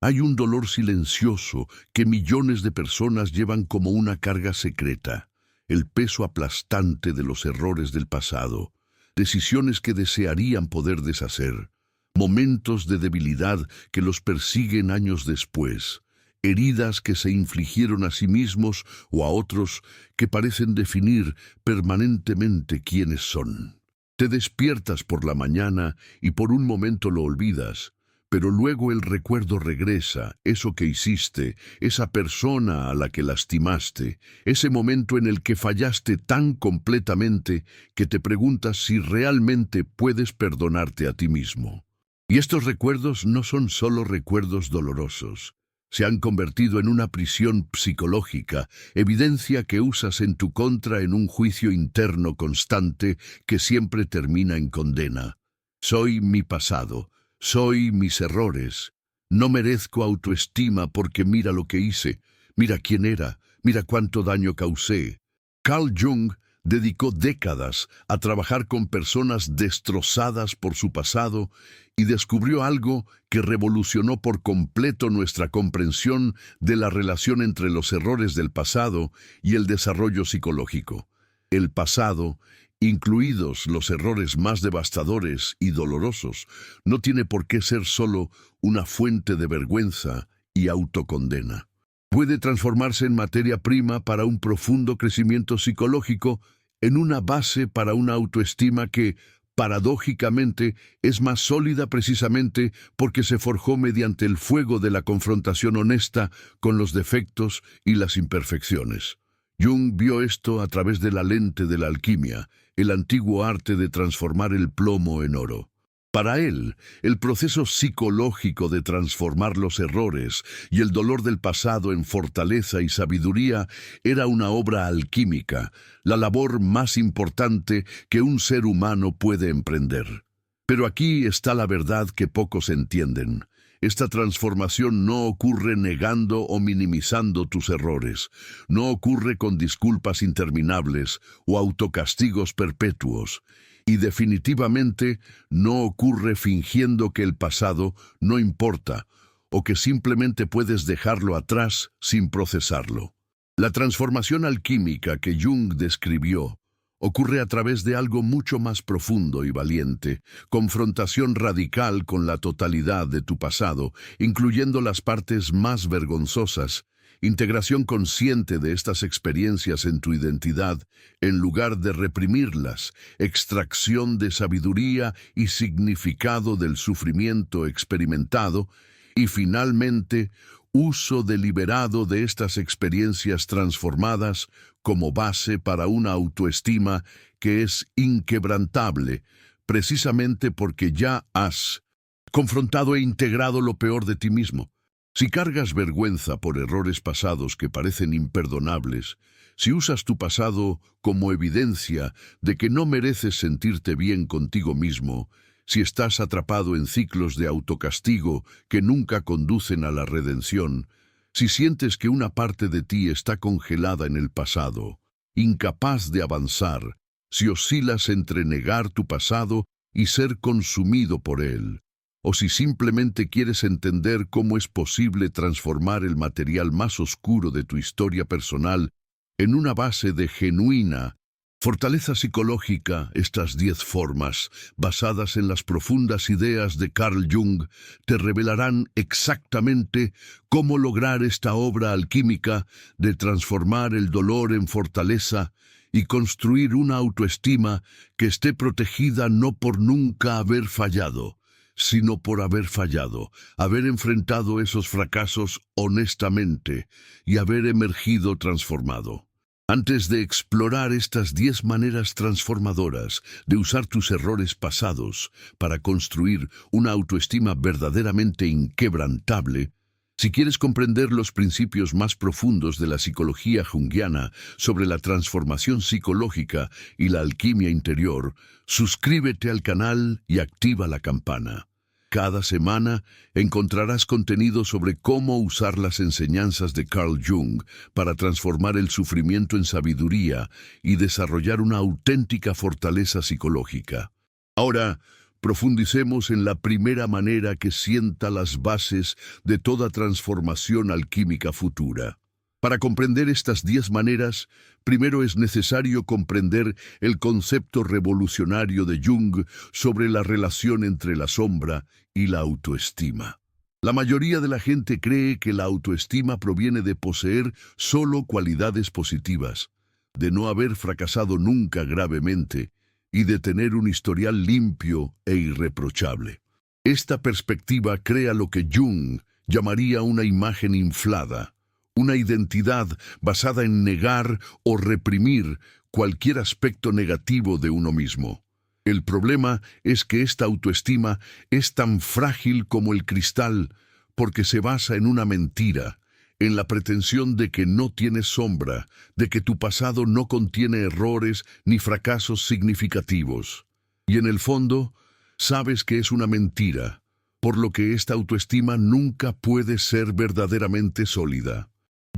Hay un dolor silencioso que millones de personas llevan como una carga secreta, el peso aplastante de los errores del pasado, decisiones que desearían poder deshacer, momentos de debilidad que los persiguen años después, heridas que se infligieron a sí mismos o a otros que parecen definir permanentemente quiénes son. Te despiertas por la mañana y por un momento lo olvidas, pero luego el recuerdo regresa, eso que hiciste, esa persona a la que lastimaste, ese momento en el que fallaste tan completamente que te preguntas si realmente puedes perdonarte a ti mismo. Y estos recuerdos no son solo recuerdos dolorosos. Se han convertido en una prisión psicológica, evidencia que usas en tu contra en un juicio interno constante que siempre termina en condena. Soy mi pasado. Soy mis errores. No merezco autoestima porque mira lo que hice, mira quién era, mira cuánto daño causé. Carl Jung dedicó décadas a trabajar con personas destrozadas por su pasado y descubrió algo que revolucionó por completo nuestra comprensión de la relación entre los errores del pasado y el desarrollo psicológico. El pasado, incluidos los errores más devastadores y dolorosos, no tiene por qué ser solo una fuente de vergüenza y autocondena. Puede transformarse en materia prima para un profundo crecimiento psicológico, en una base para una autoestima que, paradójicamente, es más sólida precisamente porque se forjó mediante el fuego de la confrontación honesta con los defectos y las imperfecciones. Jung vio esto a través de la lente de la alquimia, el antiguo arte de transformar el plomo en oro. Para él, el proceso psicológico de transformar los errores y el dolor del pasado en fortaleza y sabiduría era una obra alquímica, la labor más importante que un ser humano puede emprender. Pero aquí está la verdad que pocos entienden. Esta transformación no ocurre negando o minimizando tus errores. No ocurre con disculpas interminables o autocastigos perpetuos. Y definitivamente no ocurre fingiendo que el pasado no importa o que simplemente puedes dejarlo atrás sin procesarlo. La transformación alquímica que Jung describió ocurre a través de algo mucho más profundo y valiente, confrontación radical con la totalidad de tu pasado, incluyendo las partes más vergonzosas, integración consciente de estas experiencias en tu identidad, en lugar de reprimirlas, extracción de sabiduría y significado del sufrimiento experimentado, y finalmente, uso deliberado de estas experiencias transformadas como base para una autoestima que es inquebrantable, precisamente porque ya has confrontado e integrado lo peor de ti mismo. Si cargas vergüenza por errores pasados que parecen imperdonables, si usas tu pasado como evidencia de que no mereces sentirte bien contigo mismo, si estás atrapado en ciclos de autocastigo que nunca conducen a la redención, si sientes que una parte de ti está congelada en el pasado, incapaz de avanzar, si oscilas entre negar tu pasado y ser consumido por él, o si simplemente quieres entender cómo es posible transformar el material más oscuro de tu historia personal en una base de genuina fortaleza psicológica, estas 10 formas, basadas en las profundas ideas de Carl Jung, te revelarán exactamente cómo lograr esta obra alquímica de transformar el dolor en fortaleza y construir una autoestima que esté protegida no por nunca haber fallado, sino por haber fallado, haber enfrentado esos fracasos honestamente y haber emergido transformado. Antes de explorar estas 10 maneras transformadoras de usar tus errores pasados para construir una autoestima verdaderamente inquebrantable, si quieres comprender los principios más profundos de la psicología junguiana sobre la transformación psicológica y la alquimia interior, suscríbete al canal y activa la campana. Cada semana encontrarás contenido sobre cómo usar las enseñanzas de Carl Jung para transformar el sufrimiento en sabiduría y desarrollar una auténtica fortaleza psicológica. Ahora, Profundicemos en la primera manera que sienta las bases de toda transformación alquímica futura. Para comprender estas 10 maneras, primero es necesario comprender el concepto revolucionario de Jung sobre la relación entre la sombra y la autoestima. La mayoría de la gente cree que la autoestima proviene de poseer solo cualidades positivas, de no haber fracasado nunca gravemente y de tener un historial limpio e irreprochable. Esta perspectiva crea lo que Jung llamaría una imagen inflada, una identidad basada en negar o reprimir cualquier aspecto negativo de uno mismo. El problema es que esta autoestima es tan frágil como el cristal porque se basa en una mentira, en la pretensión de que no tienes sombra, de que tu pasado no contiene errores ni fracasos significativos. Y en el fondo, sabes que es una mentira, por lo que esta autoestima nunca puede ser verdaderamente sólida.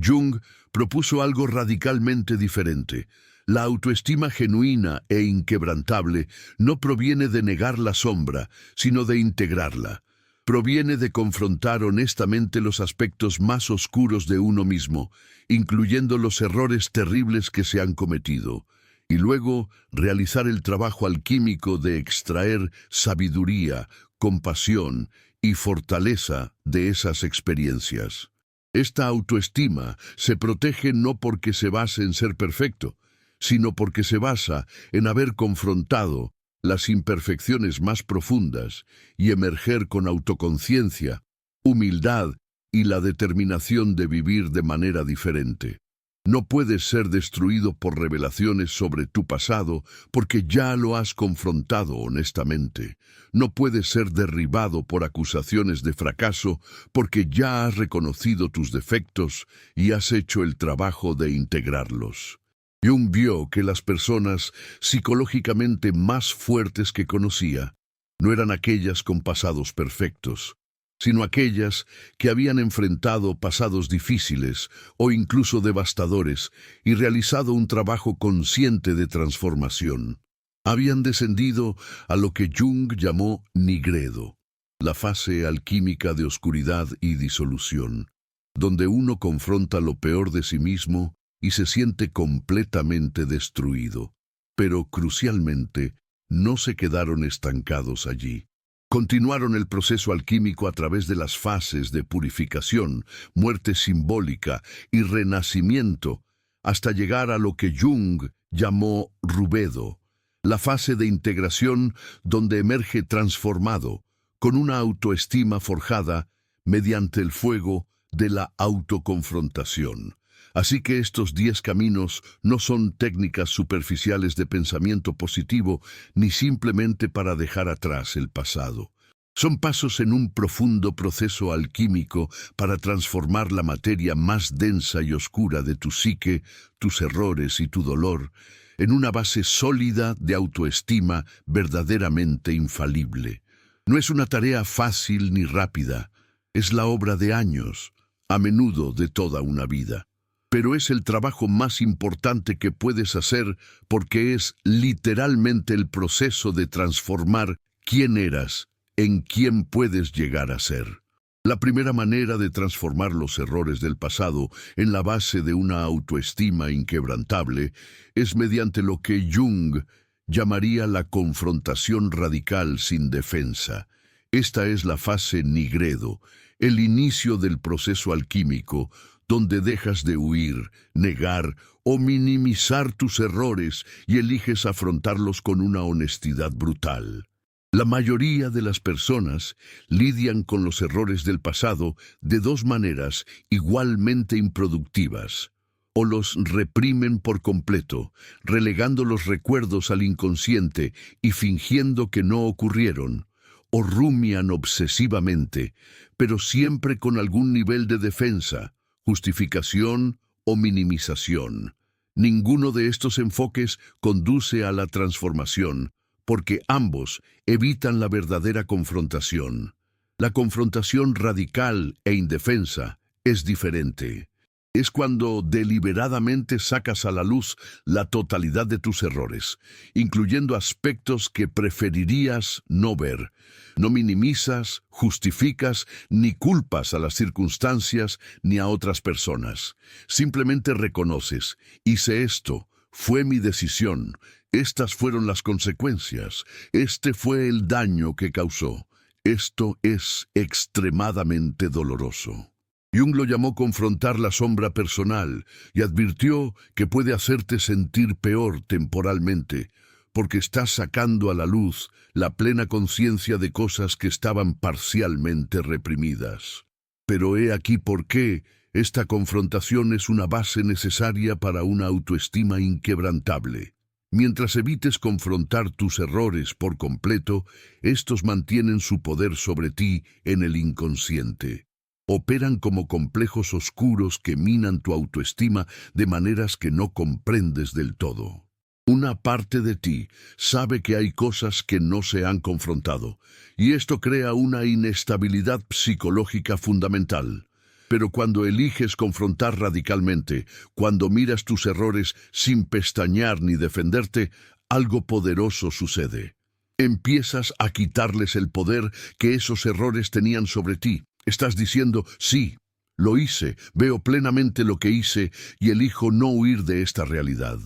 Jung propuso algo radicalmente diferente. La autoestima genuina e inquebrantable no proviene de negar la sombra, sino de integrarla. Proviene de confrontar honestamente los aspectos más oscuros de uno mismo, incluyendo los errores terribles que se han cometido, y luego realizar el trabajo alquímico de extraer sabiduría, compasión y fortaleza de esas experiencias. Esta autoestima se protege no porque se base en ser perfecto, sino porque se basa en haber confrontado las imperfecciones más profundas y emerger con autoconciencia, humildad y la determinación de vivir de manera diferente. No puedes ser destruido por revelaciones sobre tu pasado porque ya lo has confrontado honestamente. No puedes ser derribado por acusaciones de fracaso porque ya has reconocido tus defectos y has hecho el trabajo de integrarlos. Jung vio que las personas psicológicamente más fuertes que conocía no eran aquellas con pasados perfectos, sino aquellas que habían enfrentado pasados difíciles o incluso devastadores y realizado un trabajo consciente de transformación. Habían descendido a lo que Jung llamó nigredo, la fase alquímica de oscuridad y disolución, donde uno confronta lo peor de sí mismo y se siente completamente destruido. Pero, crucialmente, no se quedaron estancados allí. Continuaron el proceso alquímico a través de las fases de purificación, muerte simbólica y renacimiento, hasta llegar a lo que Jung llamó rubedo, la fase de integración donde emerge transformado, con una autoestima forjada mediante el fuego de la autoconfrontación. Así que estos 10 caminos no son técnicas superficiales de pensamiento positivo ni simplemente para dejar atrás el pasado. Son pasos en un profundo proceso alquímico para transformar la materia más densa y oscura de tu psique, tus errores y tu dolor, en una base sólida de autoestima verdaderamente infalible. No es una tarea fácil ni rápida, es la obra de años, a menudo de toda una vida. Pero es el trabajo más importante que puedes hacer porque es literalmente el proceso de transformar quién eras en quién puedes llegar a ser. La primera manera de transformar los errores del pasado en la base de una autoestima inquebrantable es mediante lo que Jung llamaría la confrontación radical sin defensa. Esta es la fase nigredo, el inicio del proceso alquímico, donde dejas de huir, negar o minimizar tus errores y eliges afrontarlos con una honestidad brutal. La mayoría de las personas lidian con los errores del pasado de 2 maneras igualmente improductivas. O los reprimen por completo, relegando los recuerdos al inconsciente y fingiendo que no ocurrieron, o rumian obsesivamente, pero siempre con algún nivel de defensa, justificación o minimización. Ninguno de estos enfoques conduce a la transformación, porque ambos evitan la verdadera confrontación. La confrontación radical e indefensa es diferente. Es cuando deliberadamente sacas a la luz la totalidad de tus errores, incluyendo aspectos que preferirías no ver. No minimizas, justificas, ni culpas a las circunstancias ni a otras personas. Simplemente reconoces: hice esto, fue mi decisión, estas fueron las consecuencias, este fue el daño que causó. Esto es extremadamente doloroso. Jung lo llamó confrontar la sombra personal y advirtió que puede hacerte sentir peor temporalmente, porque estás sacando a la luz la plena conciencia de cosas que estaban parcialmente reprimidas. Pero he aquí por qué esta confrontación es una base necesaria para una autoestima inquebrantable. Mientras evites confrontar tus errores por completo, estos mantienen su poder sobre ti en el inconsciente. Operan como complejos oscuros que minan tu autoestima de maneras que no comprendes del todo. Una parte de ti sabe que hay cosas que no se han confrontado, y esto crea una inestabilidad psicológica fundamental. Pero cuando eliges confrontar radicalmente, cuando miras tus errores sin pestañear ni defenderte, algo poderoso sucede. Empiezas a quitarles el poder que esos errores tenían sobre ti. Estás diciendo: sí, lo hice, veo plenamente lo que hice y elijo no huir de esta realidad.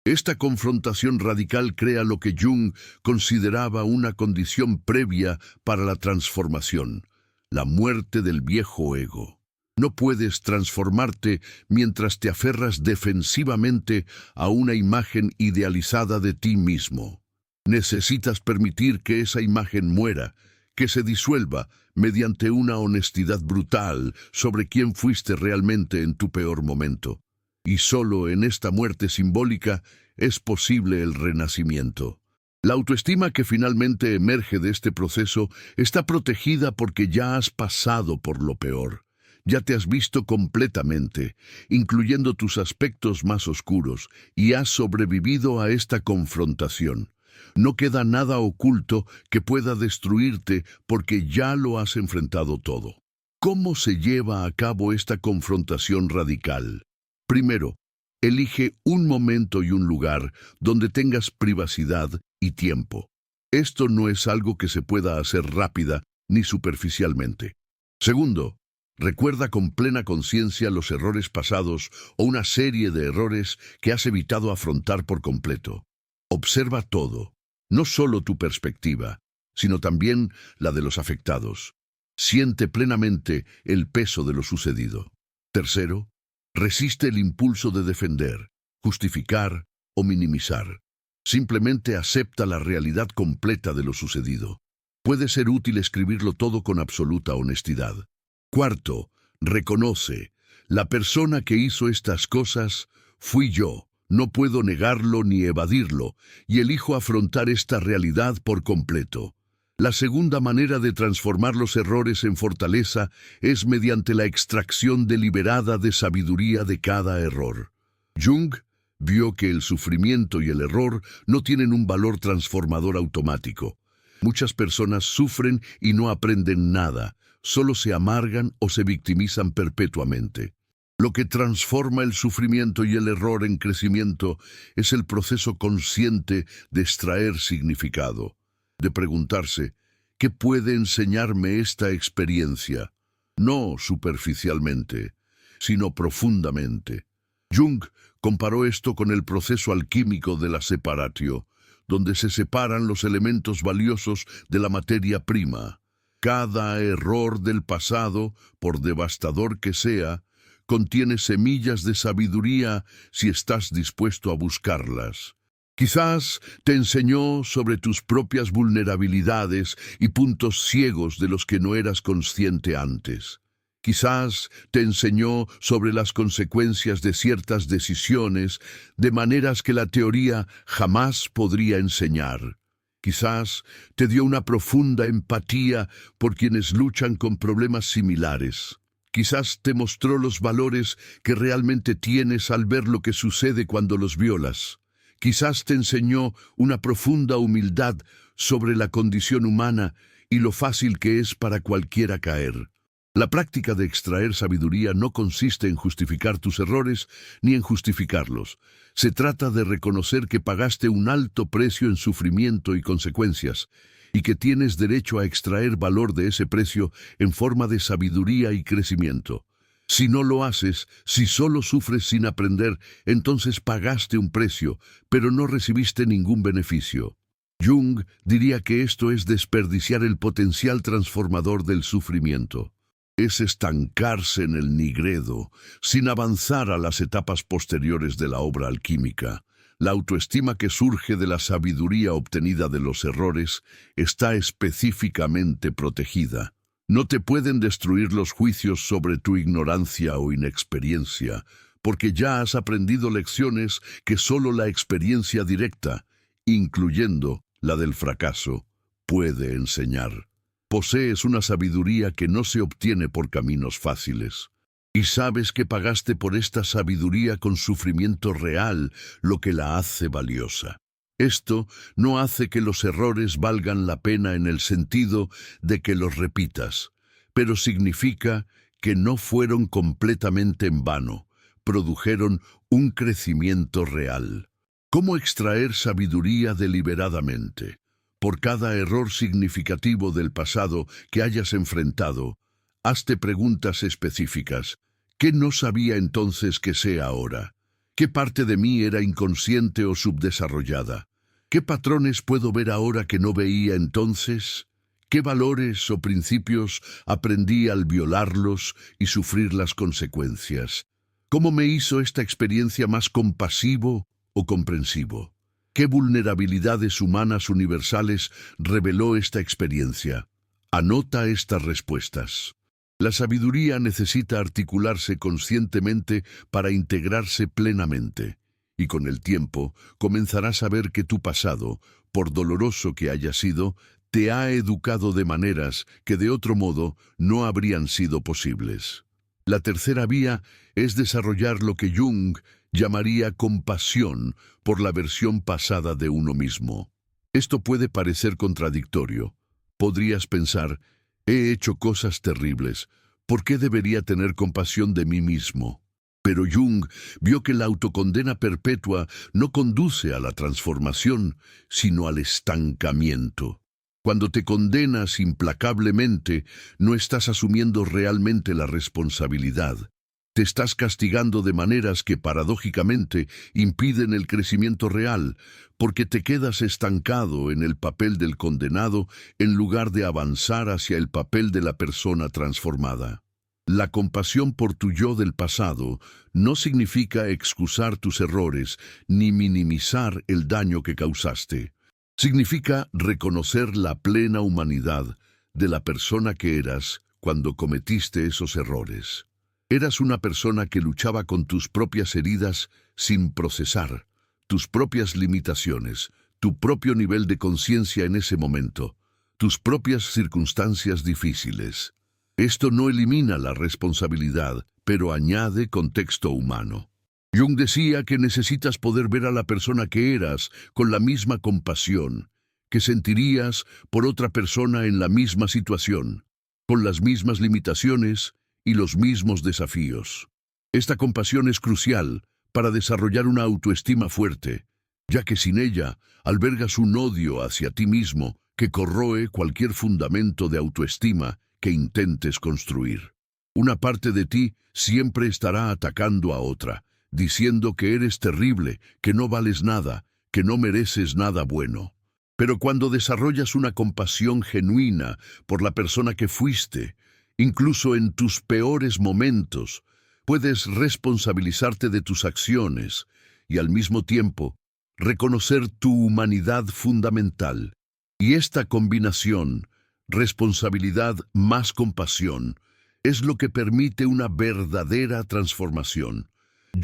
Esta confrontación radical crea lo que Jung consideraba una condición previa para la transformación: la muerte del viejo ego. No puedes transformarte mientras te aferras defensivamente a una imagen idealizada de ti mismo. Necesitas permitir que esa imagen muera, que se disuelva mediante una honestidad brutal sobre quién fuiste realmente en tu peor momento. Y solo en esta muerte simbólica es posible el renacimiento. La autoestima que finalmente emerge de este proceso está protegida porque ya has pasado por lo peor. Ya te has visto completamente, incluyendo tus aspectos más oscuros, y has sobrevivido a esta confrontación. No queda nada oculto que pueda destruirte porque ya lo has enfrentado todo. ¿Cómo se lleva a cabo esta confrontación radical? Primero, elige un momento y un lugar donde tengas privacidad y tiempo. Esto no es algo que se pueda hacer rápida ni superficialmente. Segundo, recuerda con plena conciencia los errores pasados o una serie de errores que has evitado afrontar por completo. Observa todo, no solo tu perspectiva, sino también la de los afectados. Siente plenamente el peso de lo sucedido. Tercero, resiste el impulso de defender, justificar o minimizar. Simplemente acepta la realidad completa de lo sucedido. Puede ser útil escribirlo todo con absoluta honestidad. Cuarto, reconoce: la persona que hizo estas cosas fui yo. No puedo negarlo ni evadirlo, y elijo afrontar esta realidad por completo. La segunda manera de transformar los errores en fortaleza es mediante la extracción deliberada de sabiduría de cada error. Jung vio que el sufrimiento y el error no tienen un valor transformador automático. Muchas personas sufren y no aprenden nada, solo se amargan o se victimizan perpetuamente. Lo que transforma el sufrimiento y el error en crecimiento es el proceso consciente de extraer significado, de preguntarse: ¿qué puede enseñarme esta experiencia? No superficialmente, sino profundamente. Jung comparó esto con el proceso alquímico de la separatio, donde se separan los elementos valiosos de la materia prima. Cada error del pasado, por devastador que sea, contiene semillas de sabiduría si estás dispuesto a buscarlas. Quizás te enseñó sobre tus propias vulnerabilidades y puntos ciegos de los que no eras consciente antes. Quizás te enseñó sobre las consecuencias de ciertas decisiones de maneras que la teoría jamás podría enseñar. Quizás te dio una profunda empatía por quienes luchan con problemas similares. Quizás te mostró los valores que realmente tienes al ver lo que sucede cuando los violas. Quizás te enseñó una profunda humildad sobre la condición humana y lo fácil que es para cualquiera caer. La práctica de extraer sabiduría no consiste en justificar tus errores ni en justificarlos. Se trata de reconocer que pagaste un alto precio en sufrimiento y consecuencias, y que tienes derecho a extraer valor de ese precio en forma de sabiduría y crecimiento. Si no lo haces, si solo sufres sin aprender, entonces pagaste un precio, pero no recibiste ningún beneficio. Jung diría que esto es desperdiciar el potencial transformador del sufrimiento. Es estancarse en el nigredo, sin avanzar a las etapas posteriores de la obra alquímica. La autoestima que surge de la sabiduría obtenida de los errores está específicamente protegida. No te pueden destruir los juicios sobre tu ignorancia o inexperiencia, porque ya has aprendido lecciones que solo la experiencia directa, incluyendo la del fracaso, puede enseñar. Posees una sabiduría que no se obtiene por caminos fáciles. Y sabes que pagaste por esta sabiduría con sufrimiento real, lo que la hace valiosa. Esto no hace que los errores valgan la pena en el sentido de que los repitas, pero significa que no fueron completamente en vano, produjeron un crecimiento real. ¿Cómo extraer sabiduría deliberadamente? Por cada error significativo del pasado que hayas enfrentado, hazte preguntas específicas. ¿Qué no sabía entonces que sé ahora? ¿Qué parte de mí era inconsciente o subdesarrollada? ¿Qué patrones puedo ver ahora que no veía entonces? ¿Qué valores o principios aprendí al violarlos y sufrir las consecuencias? ¿Cómo me hizo esta experiencia más compasivo o comprensivo? ¿Qué vulnerabilidades humanas universales reveló esta experiencia? Anota estas respuestas. La sabiduría necesita articularse conscientemente para integrarse plenamente, y con el tiempo comenzarás a ver que tu pasado, por doloroso que haya sido, te ha educado de maneras que de otro modo no habrían sido posibles. La tercera vía es desarrollar lo que Jung llamaría compasión por la versión pasada de uno mismo. Esto puede parecer contradictorio. Podrías pensar, he hecho cosas terribles, ¿por qué debería tener compasión de mí mismo? Pero Jung vio que la autocondena perpetua no conduce a la transformación, sino al estancamiento. Cuando te condenas implacablemente, no estás asumiendo realmente la responsabilidad. Te estás castigando de maneras que paradójicamente impiden el crecimiento real, porque te quedas estancado en el papel del condenado en lugar de avanzar hacia el papel de la persona transformada. La compasión por tu yo del pasado no significa excusar tus errores ni minimizar el daño que causaste. Significa reconocer la plena humanidad de la persona que eras cuando cometiste esos errores. Eras una persona que luchaba con tus propias heridas sin procesar, tus propias limitaciones, tu propio nivel de conciencia en ese momento, tus propias circunstancias difíciles. Esto no elimina la responsabilidad, pero añade contexto humano. Jung decía que necesitas poder ver a la persona que eras con la misma compasión que sentirías por otra persona en la misma situación, con las mismas limitaciones y los mismos desafíos. Esta compasión es crucial para desarrollar una autoestima fuerte, ya que sin ella albergas un odio hacia ti mismo que corroe cualquier fundamento de autoestima que intentes construir. Una parte de ti siempre estará atacando a otra, diciendo que eres terrible, que no vales nada, que no mereces nada bueno. Pero cuando desarrollas una compasión genuina por la persona que fuiste, incluso en tus peores momentos, puedes responsabilizarte de tus acciones y al mismo tiempo reconocer tu humanidad fundamental. Y esta combinación, responsabilidad más compasión, es lo que permite una verdadera transformación.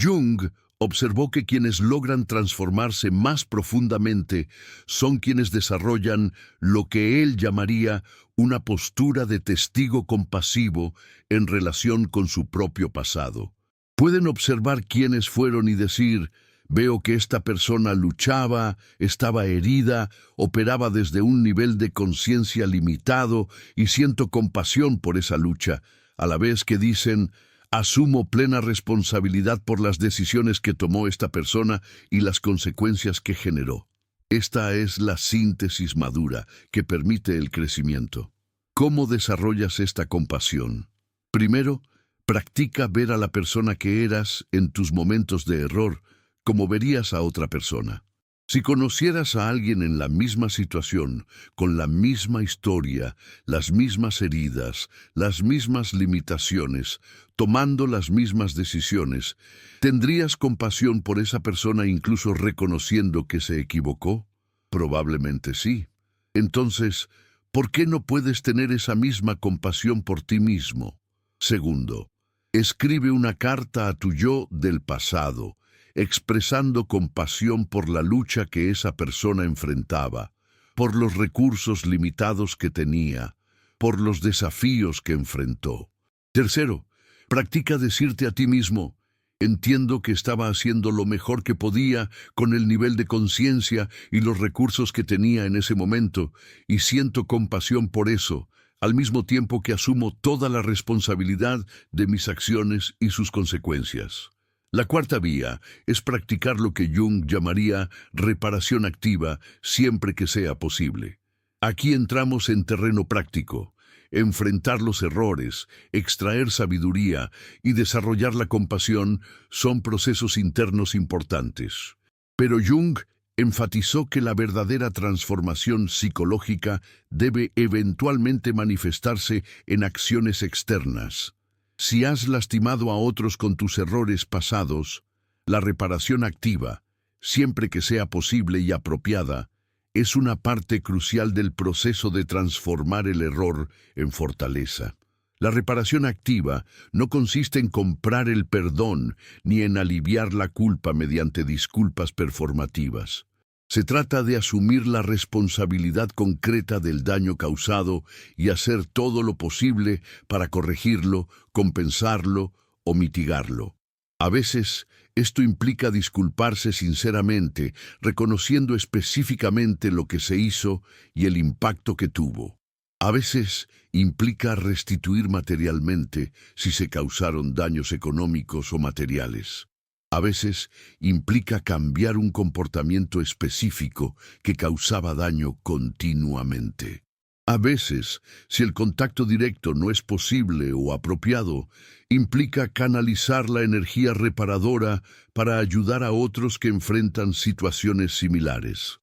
Jung observó que quienes logran transformarse más profundamente son quienes desarrollan lo que él llamaría una postura de testigo compasivo en relación con su propio pasado. Pueden observar quiénes fueron y decir, veo que esta persona luchaba, estaba herida, operaba desde un nivel de conciencia limitado y siento compasión por esa lucha, a la vez que dicen, asumo plena responsabilidad por las decisiones que tomó esta persona y las consecuencias que generó. Esta es la síntesis madura que permite el crecimiento. ¿Cómo desarrollas esta compasión? Primero, practica ver a la persona que eras en tus momentos de error como verías a otra persona. Si conocieras a alguien en la misma situación, con la misma historia, las mismas heridas, las mismas limitaciones, tomando las mismas decisiones, ¿tendrías compasión por esa persona incluso reconociendo que se equivocó? Probablemente sí. Entonces, ¿por qué no puedes tener esa misma compasión por ti mismo? Segundo, escribe una carta a tu yo del pasado, expresando compasión por la lucha que esa persona enfrentaba, por los recursos limitados que tenía, por los desafíos que enfrentó. Tercero, practica decirte a ti mismo, entiendo que estaba haciendo lo mejor que podía con el nivel de conciencia y los recursos que tenía en ese momento, y siento compasión por eso, al mismo tiempo que asumo toda la responsabilidad de mis acciones y sus consecuencias. La cuarta vía es practicar lo que Jung llamaría reparación activa siempre que sea posible. Aquí entramos en terreno práctico. Enfrentar los errores, extraer sabiduría y desarrollar la compasión son procesos internos importantes. Pero Jung enfatizó que la verdadera transformación psicológica debe eventualmente manifestarse en acciones externas. Si has lastimado a otros con tus errores pasados, la reparación activa, siempre que sea posible y apropiada, es una parte crucial del proceso de transformar el error en fortaleza. La reparación activa no consiste en comprar el perdón ni en aliviar la culpa mediante disculpas performativas. Se trata de asumir la responsabilidad concreta del daño causado y hacer todo lo posible para corregirlo, compensarlo o mitigarlo. A veces, esto implica disculparse sinceramente, reconociendo específicamente lo que se hizo y el impacto que tuvo. A veces, implica restituir materialmente si se causaron daños económicos o materiales. A veces, implica cambiar un comportamiento específico que causaba daño continuamente. A veces, si el contacto directo no es posible o apropiado, implica canalizar la energía reparadora para ayudar a otros que enfrentan situaciones similares.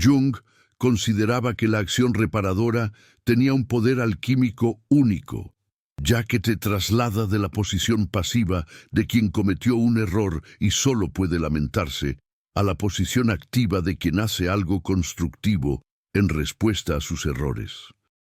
Jung consideraba que la acción reparadora tenía un poder alquímico único, ya que te traslada de la posición pasiva de quien cometió un error y solo puede lamentarse, a la posición activa de quien hace algo constructivo en respuesta a sus errores.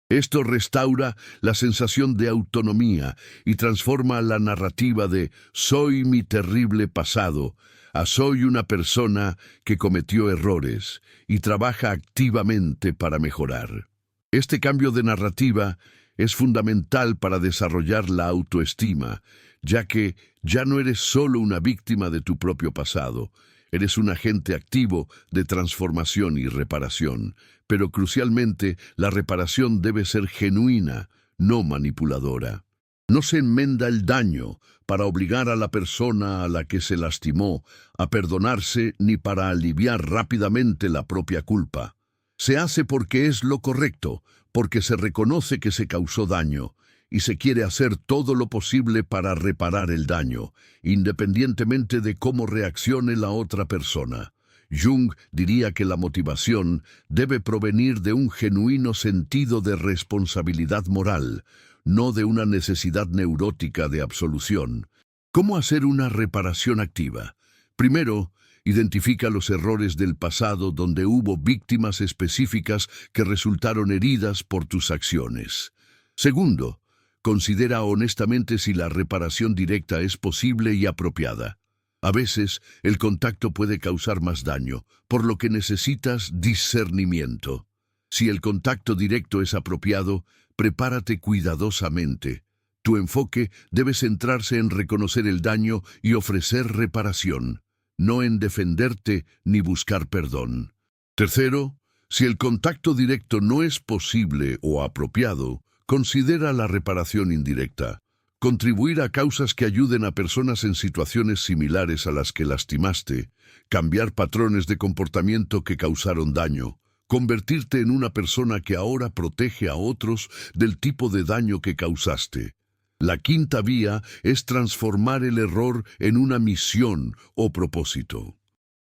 Esto restaura la sensación de autonomía y transforma la narrativa de «soy mi terrible pasado» a «soy una persona que cometió errores» y trabaja activamente para mejorar. Este cambio de narrativa es fundamental para desarrollar la autoestima, ya que ya no eres solo una víctima de tu propio pasado, eres un agente activo de transformación y reparación. Pero crucialmente, la reparación debe ser genuina, no manipuladora. No se enmenda el daño para obligar a la persona a la que se lastimó a perdonarse ni para aliviar rápidamente la propia culpa. Se hace porque es lo correcto, porque se reconoce que se causó daño y se quiere hacer todo lo posible para reparar el daño, independientemente de cómo reaccione la otra persona. Jung diría que la motivación debe provenir de un genuino sentido de responsabilidad moral, no de una necesidad neurótica de absolución. ¿Cómo hacer una reparación activa? Primero, identifica los errores del pasado donde hubo víctimas específicas que resultaron heridas por tus acciones. Segundo, considera honestamente si la reparación directa es posible y apropiada. A veces, el contacto puede causar más daño, por lo que necesitas discernimiento. Si el contacto directo es apropiado, prepárate cuidadosamente. Tu enfoque debe centrarse en reconocer el daño y ofrecer reparación, no en defenderte ni buscar perdón. Tercero, si el contacto directo no es posible o apropiado, considera la reparación indirecta. contribuir a causas que ayuden a personas en situaciones similares a las que lastimaste, cambiar patrones de comportamiento que causaron daño, convertirte en una persona que ahora protege a otros del tipo de daño que causaste. La quinta vía es transformar el error en una misión o propósito.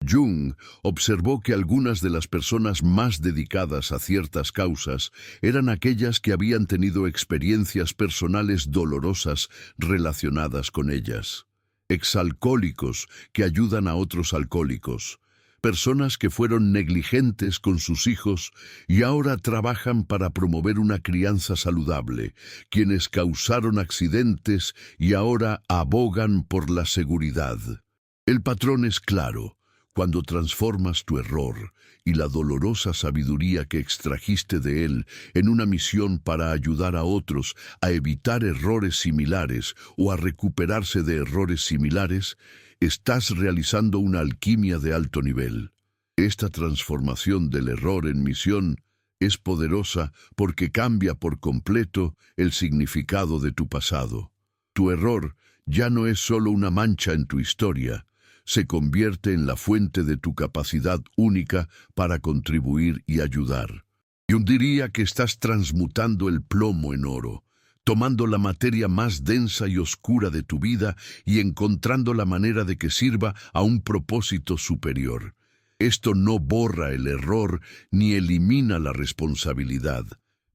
Jung observó que algunas de las personas más dedicadas a ciertas causas eran aquellas que habían tenido experiencias personales dolorosas relacionadas con ellas. Exalcohólicos que ayudan a otros alcohólicos. Personas que fueron negligentes con sus hijos y ahora trabajan para promover una crianza saludable, quienes causaron accidentes y ahora abogan por la seguridad. El patrón es claro. Cuando transformas tu error y la dolorosa sabiduría que extrajiste de él en una misión para ayudar a otros a evitar errores similares o a recuperarse de errores similares, estás realizando una alquimia de alto nivel. Esta transformación del error en misión es poderosa porque cambia por completo el significado de tu pasado. Tu error ya no es solo una mancha en tu historia, se convierte en la fuente de tu capacidad única para contribuir y ayudar. Yo diría que estás transmutando el plomo en oro, tomando la materia más densa y oscura de tu vida y encontrando la manera de que sirva a un propósito superior. Esto no borra el error ni elimina la responsabilidad,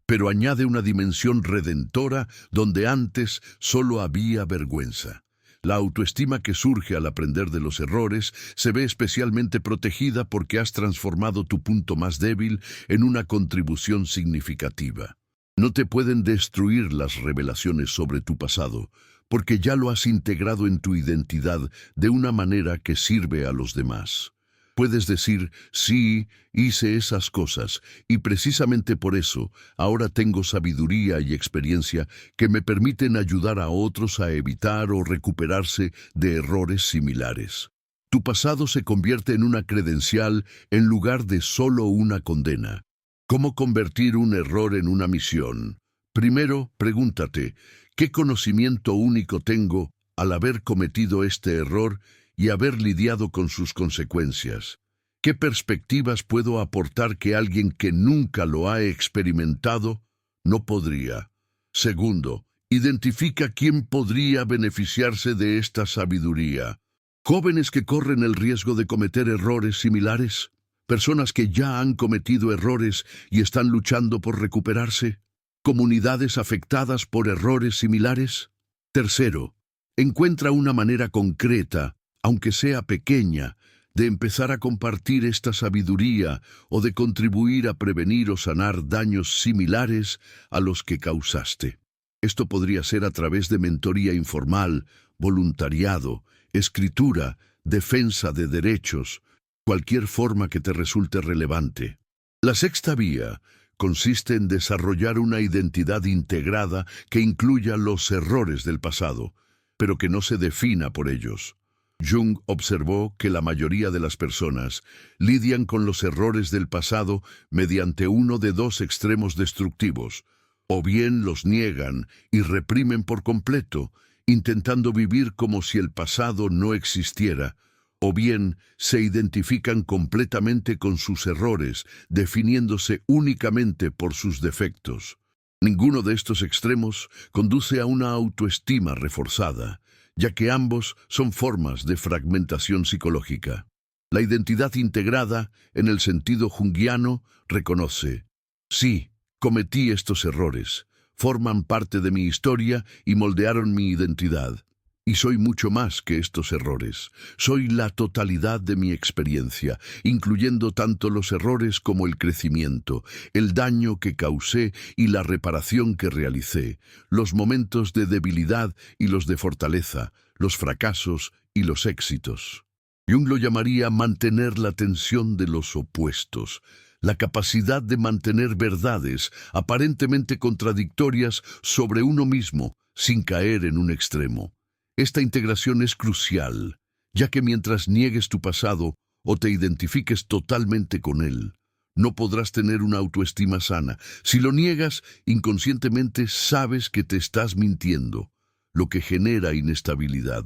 pero añade una dimensión redentora donde antes solo había vergüenza. La autoestima que surge al aprender de los errores se ve especialmente protegida porque has transformado tu punto más débil en una contribución significativa. No te pueden destruir las revelaciones sobre tu pasado, porque ya lo has integrado en tu identidad de una manera que sirve a los demás. Puedes decir, sí, hice esas cosas, y precisamente por eso, ahora tengo sabiduría y experiencia que me permiten ayudar a otros a evitar o recuperarse de errores similares. Tu pasado se convierte en una credencial en lugar de solo una condena. ¿Cómo convertir un error en una misión? Primero, pregúntate, ¿qué conocimiento único tengo al haber cometido este error y haber lidiado con sus consecuencias? ¿Qué perspectivas puedo aportar que alguien que nunca lo ha experimentado no podría? Segundo, identifica quién podría beneficiarse de esta sabiduría. ¿Jóvenes que corren el riesgo de cometer errores similares? ¿Personas que ya han cometido errores y están luchando por recuperarse? ¿Comunidades afectadas por errores similares? Tercero, encuentra una manera concreta, aunque sea pequeña, de empezar a compartir esta sabiduría o de contribuir a prevenir o sanar daños similares a los que causaste. Esto podría ser a través de mentoría informal, voluntariado, escritura, defensa de derechos, cualquier forma que te resulte relevante. La sexta vía consiste en desarrollar una identidad integrada que incluya los errores del pasado, pero que no se defina por ellos. Jung observó que la mayoría de las personas lidian con los errores del pasado mediante uno de dos extremos destructivos, o bien los niegan y reprimen por completo, intentando vivir como si el pasado no existiera, o bien se identifican completamente con sus errores, definiéndose únicamente por sus defectos. Ninguno de estos extremos conduce a una autoestima reforzada, ya que ambos son formas de fragmentación psicológica. La identidad integrada, en el sentido junguiano, reconoce: sí, cometí estos errores, forman parte de mi historia y moldearon mi identidad. Y soy mucho más que estos errores. Soy la totalidad de mi experiencia, incluyendo tanto los errores como el crecimiento, el daño que causé y la reparación que realicé, los momentos de debilidad y los de fortaleza, los fracasos y los éxitos. Jung lo llamaría mantener la tensión de los opuestos, la capacidad de mantener verdades aparentemente contradictorias sobre uno mismo sin caer en un extremo. Esta integración es crucial, ya que mientras niegues tu pasado o te identifiques totalmente con él, no podrás tener una autoestima sana. Si lo niegas, inconscientemente sabes que te estás mintiendo. lo que genera inestabilidad.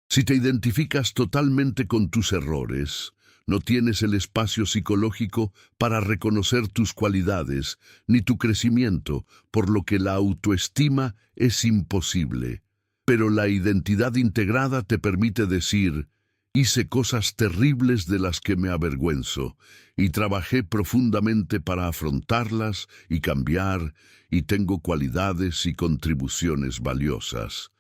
Si te identificas totalmente con tus errores, no tienes el espacio psicológico para reconocer tus cualidades ni tu crecimiento, por lo que la autoestima es imposible. Pero la identidad integrada te permite decir: hice cosas terribles de las que me avergüenzo, y trabajé profundamente para afrontarlas y cambiar, y tengo cualidades y contribuciones valiosas.